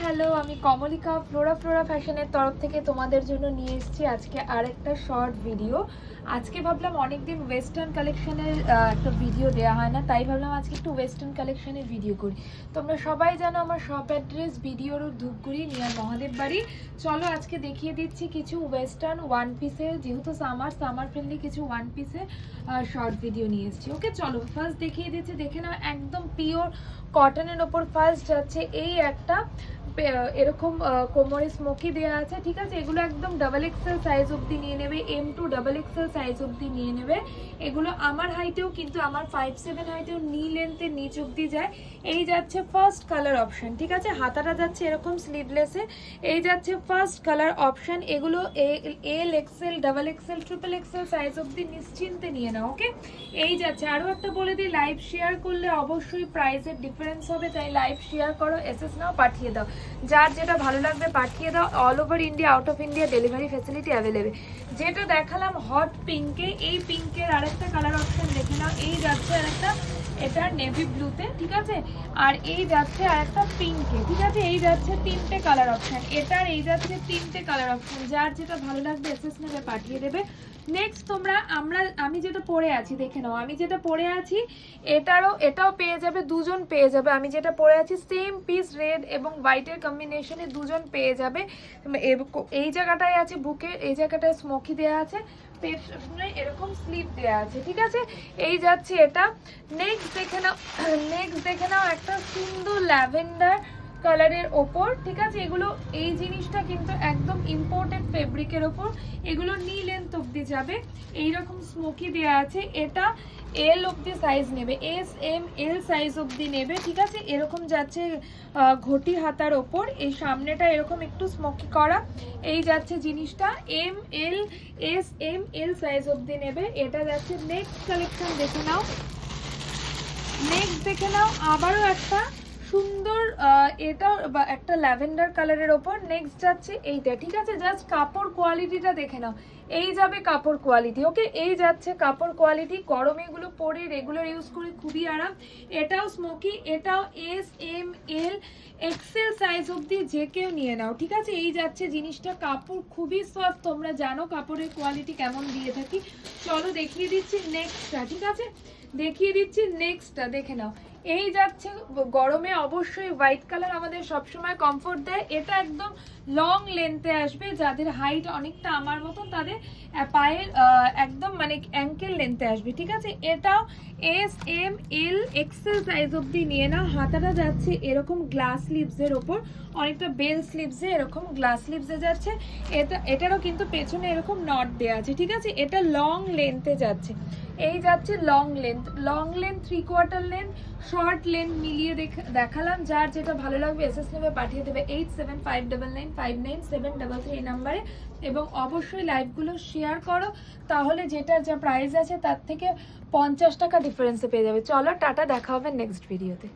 Hello, আমি Kamalika Flora ফ্যাশনের তরফ থেকে তোমাদের জন্য নিয়ে এসেছি আজকে আরেকটা শর্ট ভিডিও। আজকে ভাবলাম অনেকদিন ওয়েস্টার্ন কালেকশনের একটা ভিডিও দেওয়া হয় না, তাই ভাবলাম আজকে একটু ওয়েস্টার্ন কালেকশনের ভিডিও করি। তোমরা সবাই জানো আমার shop address BDO road Dhupguri near Mahadev বাড়ি। চলো আজকে দেখিয়ে দিচ্ছি কিছু ওয়েস্টার্ন ওয়ান পিসের, যেহেতু সামার ফ্রেন্ডলি কিছু ওয়ান পিসের শর্ট ভিডিও নিয়ে এসেছি। ওকে চলো ফার্স্ট দেখিয়ে দিচ্ছি, দেখে নাও একদম পিওর কটনের ওপর ফার্স্ট যাচ্ছে এই একটা এরকম কোমরে স্মোকি দেওয়া আছে, ঠিক আছে। এগুলো একদম ডাবল এক্সেল সাইজ অবধি নিয়ে নেবে, M2 ডাবল এক্সেল সাইজ অবধি নিয়ে নেবে। এগুলো আমার হাইটেও কিন্তু আমার 5'7" হাইটেও নি লেন্থে নিচ অবধি যায়। এই যাচ্ছে ফার্স্ট কালার অপশন, ঠিক আছে। হাতাটা যাচ্ছে এরকম স্লিভলেসে, এই যাচ্ছে ফার্স্ট কালার অপশন। এগুলো L XL double XL triple XL size অবধি নিশ্চিন্তে নিয়ে নাও। ওকে, এই যাচ্ছে। আরও একটা বলে দিই, লাইভ শেয়ার করলে অবশ্যই প্রাইসের ডিফারেন্স হবে, তাই লাইভ শেয়ার করো, এসএস নাও, পাঠিয়ে দাও, যার যেটা ভালো লাগবে পাঠিয়ে দাও। All over India, out of India delivery facility available. যেটা দেখালাম হট পিঙ্কে, এই পিঙ্কের আরেকটা কালার অপশন দেখে নাও। এই যাচ্ছে আরেকটা, এটা নেভি ব্লুতে, ঠিক আছে। আর এই যাচ্ছে আরেকটা পিঙ্কে, ঠিক আছে। এই যাচ্ছে তিনটে কালার অপশন, এটার এই যাচ্ছে তিনটে কালার অপশন, যার যেটা ভালো লাগবে এসএস নেবে, পাঠিয়ে দেবে। নেক্সট তোমরা আমি যেটা পরে আছি দেখে নাও, আমি যেটা পরে আছি এটাও পেয়ে যাবে, দুজন পেয়ে যাবে। আমি যেটা পরে আছি সেম পিস রেড এবং হোয়াইটের কম্বিনেশনে দুজন পেয়ে যাবে। এই জায়গাটায় আছে বুকে, এই জায়গাটায় স্মোকি দেওয়া আছে, পেছনে এরকম স্লিভ দেওয়া আছে, ঠিক আছে। এই যাচ্ছে এটা। নেক্সট দেখে নাও একটা সুন্দর ল্যাভেন্ডার কালারের ওপর, ঠিক আছে। এগুলো এই জিনিসটা কিন্তু একদম ইম্পোর্টেড ফেব্রিকের ওপর, এগুলো নি লেন্থ অবধি যাবে, এইরকম স্মোকি দেওয়া আছে। এটা এল অবধি সাইজ নেবে, S, M, L সাইজ অবধি নেবে, ঠিক আছে। এরকম যাচ্ছে ঘটি হাতার ওপর, এই সামনেটা এরকম একটু স্মোকি করা। এই যাচ্ছে জিনিসটা M, L, S, M, L size অবধি নেবে। এটা যাচ্ছে নেক্সট কালেকশন দেখে নাও। নেক্সট দেখে নাও আবারও একটা সুন্দর, এটাও একটা ল্যাভেন্ডার কালারের ওপর। নেক্সট যাচ্ছে এইটা, ঠিক আছে। জাস্ট কাপড় কোয়ালিটিটা দেখে নাও, এই যাবে কাপড় কোয়ালিটি। ওকে, এই যাচ্ছে কাপড় কোয়ালিটি। গরমে এগুলো পরে রেগুলার ইউজ করে খুবই আরাম। এটাও স্মোকি, এটাও S, M, L Excel size অবধি যে কেউ নিয়ে নাও, ঠিক আছে। এই যাচ্ছে জিনিসটা, কাপড় খুবই সফট, তোমরা জানো কাপড়ের কোয়ালিটি কেমন দিয়ে থাকি। চলো দেখিয়ে দিচ্ছি নেক্সটটা, ঠিক আছে। দেখিয়ে দিচ্ছি নেক্সটটা, দেখে নাও। এই যাচ্ছে গরমে অবশ্যই হোয়াইট কালার আমাদের সবসময় কমফোর্ট দেয়। এটা একদম লং লেন্থে আসবে, যাদের হাইট অনেকটা আমার মতন তাদের পায়ের একদম মানে অ্যাঙ্কেল লেন্থে আসবে, ঠিক আছে। এটাও S, M, L Excel size অবধি নিয়ে নাও। হাতাটা যাচ্ছে এরকম গ্লাস স্লিভসের ওপর, অনেকটা বেল স্লিভসে এরকম গ্লাস স্লিভসে যাচ্ছে। এটারও কিন্তু পেছনে এরকম নট দেওয়া আছে, ঠিক আছে। এটা লং লেন্থে যাচ্ছে, এই যাচ্ছে long length 3/4 length, short length মিলিয়ে দেখালাম, যার যেটা ভালো লাগবে এসএস নেবে, পাঠিয়ে দেবে 8759959733 এই নাম্বারে। এবং অবশ্যই লাইভগুলো শেয়ার করো, তাহলে যেটা যা প্রাইস আছে তার থেকে 50 টাকা ডিফারেন্সে পেয়ে যাবে। চলো টাটা, দেখা হবে নেক্সট ভিডিওতে।